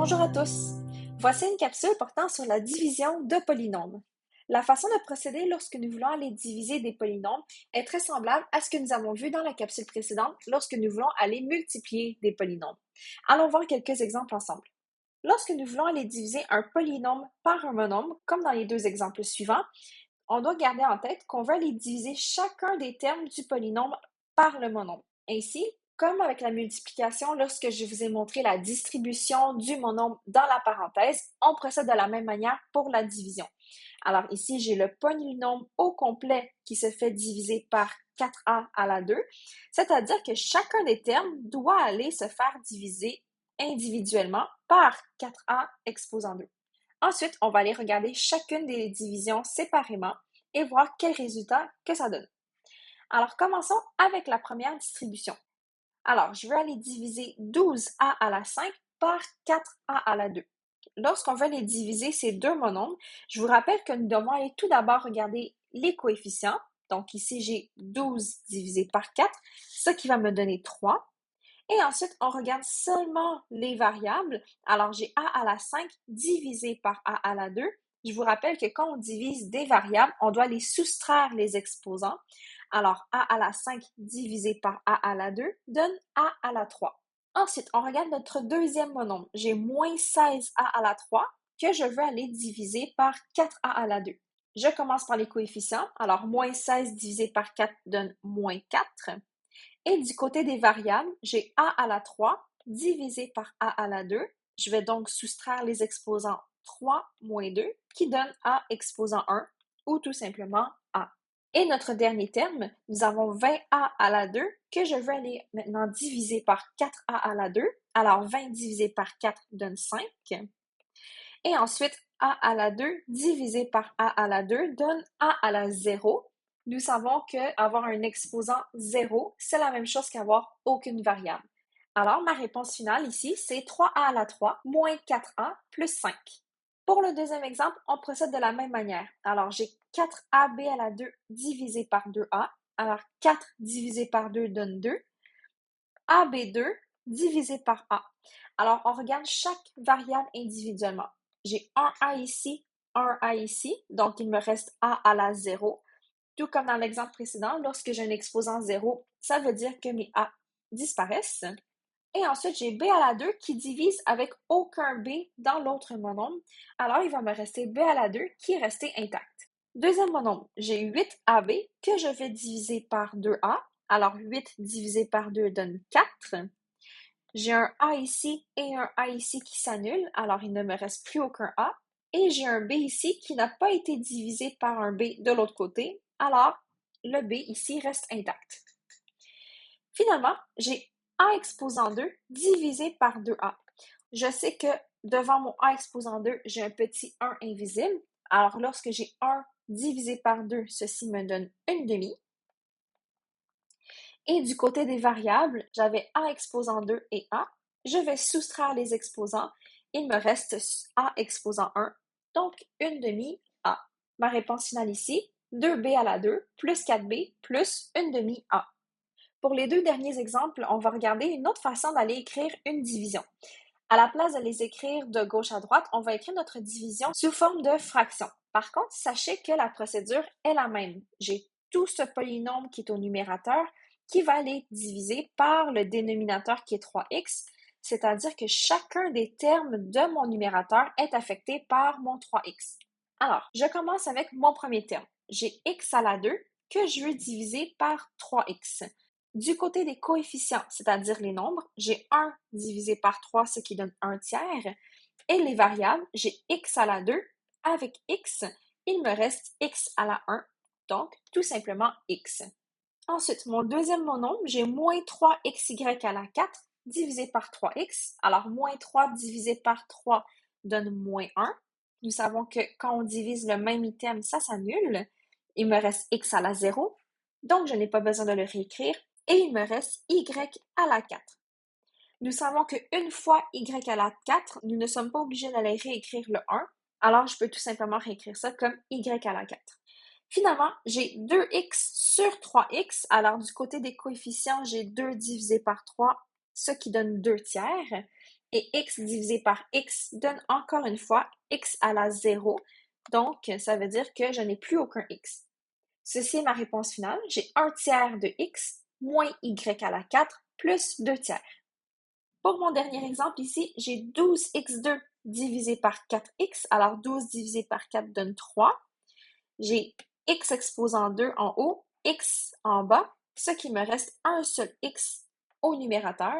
Bonjour à tous! Voici une capsule portant sur la division de polynômes. La façon de procéder lorsque nous voulons aller diviser des polynômes est très semblable à ce que nous avons vu dans la capsule précédente lorsque nous voulons aller multiplier des polynômes. Allons voir quelques exemples ensemble. Lorsque nous voulons aller diviser un polynôme par un monombre, comme dans les deux exemples suivants, on doit garder en tête qu'on veut aller diviser chacun des termes du polynôme par le monombre. Ainsi, comme avec la multiplication, lorsque je vous ai montré la distribution du monombre dans la parenthèse, on procède de la même manière pour la division. Alors ici, j'ai le polynôme au complet qui se fait diviser par 4a à la 2, c'est-à-dire que chacun des termes doit aller se faire diviser individuellement par 4a exposant 2. Ensuite, on va aller regarder chacune des divisions séparément et voir quel résultat que ça donne. Alors, commençons avec la première distribution. Alors, je vais aller diviser 12a à la 5 par 4a à la 2. Lorsqu'on veut les diviser ces deux monombres, je vous rappelle que nous devons aller tout d'abord regarder les coefficients. Donc ici, j'ai 12 divisé par 4, ce qui va me donner 3. Et ensuite, on regarde seulement les variables. Alors, j'ai a à la 5 divisé par a à la 2. Je vous rappelle que quand on divise des variables, on doit les soustraire les exposants. Alors, a à la 5 divisé par a à la 2 donne a à la 3. Ensuite, on regarde notre deuxième monombre. J'ai moins 16a à la 3 que je veux aller diviser par 4a à la 2. Je commence par les coefficients. Alors, moins 16 divisé par 4 donne moins 4. Et du côté des variables, j'ai a à la 3 divisé par a à la 2. Je vais donc soustraire les exposants 3 moins 2 qui donne a exposant 1 ou tout simplement a. Et notre dernier terme, nous avons 20a à la 2 que je veux aller maintenant diviser par 4a à la 2. Alors 20 divisé par 4 donne 5. Et ensuite, a à la 2 divisé par a à la 2 donne a à la 0. Nous savons qu'avoir un exposant 0, c'est la même chose qu'avoir aucune variable. Alors, ma réponse finale ici, c'est 3a à la 3 moins 4a plus 5. Pour le deuxième exemple, on procède de la même manière. Alors, j'ai 4ab à la 2 divisé par 2a. Alors, 4 divisé par 2 donne 2. AB2 divisé par a. Alors, on regarde chaque variable individuellement. J'ai un a ici, un a ici, donc il me reste a à la 0. Tout comme dans l'exemple précédent, lorsque j'ai un exposant 0, ça veut dire que mes a disparaissent. Et ensuite, j'ai b à la 2 qui divise avec aucun b dans l'autre monombre. Alors, il va me rester b à la 2 qui est resté intact. Deuxième monombre, j'ai 8ab que je vais diviser par 2a. Alors, 8 divisé par 2 donne 4. J'ai un a ici et un a ici qui s'annulent, alors il ne me reste plus aucun a. Et j'ai un b ici qui n'a pas été divisé par un b de l'autre côté, alors le b ici reste intact. Finalement, j'ai a exposant 2 divisé par 2a. Je sais que devant mon a exposant 2, j'ai un petit 1 invisible. Alors lorsque j'ai 1 divisé par 2, ceci me donne une demi. Et du côté des variables, j'avais a exposant 2 et a. Je vais soustraire les exposants. Il me reste a exposant 1, donc une demi a. Ma réponse finale ici, 2b à la 2 plus 4b plus une demi a. Pour les deux derniers exemples, on va regarder une autre façon d'aller écrire une division. À la place de les écrire de gauche à droite, on va écrire notre division sous forme de fraction. Par contre, sachez que la procédure est la même. J'ai tout ce polynôme qui est au numérateur qui va aller diviser par le dénominateur qui est 3x, c'est-à-dire que chacun des termes de mon numérateur est affecté par mon 3x. Alors, je commence avec mon premier terme. J'ai x à la 2 que je veux diviser par 3x. Du côté des coefficients, c'est-à-dire les nombres, j'ai 1 divisé par 3, ce qui donne 1 tiers. Et les variables, j'ai x à la 2. Avec x, il me reste x à la 1, donc tout simplement x. Ensuite, mon deuxième monombre, j'ai moins 3xy à la 4 divisé par 3x. Alors, moins 3 divisé par 3 donne moins 1. Nous savons que quand on divise le même item, ça s'annule. Il me reste x à la 0, donc je n'ai pas besoin de le réécrire. Et il me reste y à la 4. Nous savons qu'une fois y à la 4, nous ne sommes pas obligés d'aller réécrire le 1. Alors, je peux tout simplement réécrire ça comme y à la 4. Finalement, j'ai 2x sur 3x. Alors, du côté des coefficients, j'ai 2 divisé par 3, ce qui donne 2 tiers. Et x divisé par x donne encore une fois x à la 0. Donc, ça veut dire que je n'ai plus aucun x. Ceci est ma réponse finale. J'ai 1 tiers de x moins y à la 4 plus 2 tiers. Pour mon dernier exemple ici, j'ai 12x2 divisé par 4x. Alors 12 divisé par 4 donne 3. J'ai x exposant 2 en haut, x en bas, ce qui me reste un seul x au numérateur.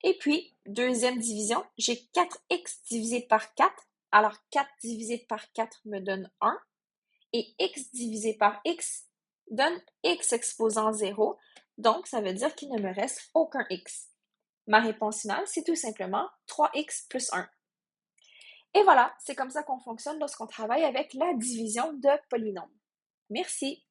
Et puis, deuxième division, j'ai 4x divisé par 4. Alors 4 divisé par 4 me donne 1. Et x divisé par x donne x exposant 0. Donc, ça veut dire qu'il ne me reste aucun x. Ma réponse finale, c'est tout simplement 3x plus 1. Et voilà, c'est comme ça qu'on fonctionne lorsqu'on travaille avec la division de polynômes. Merci.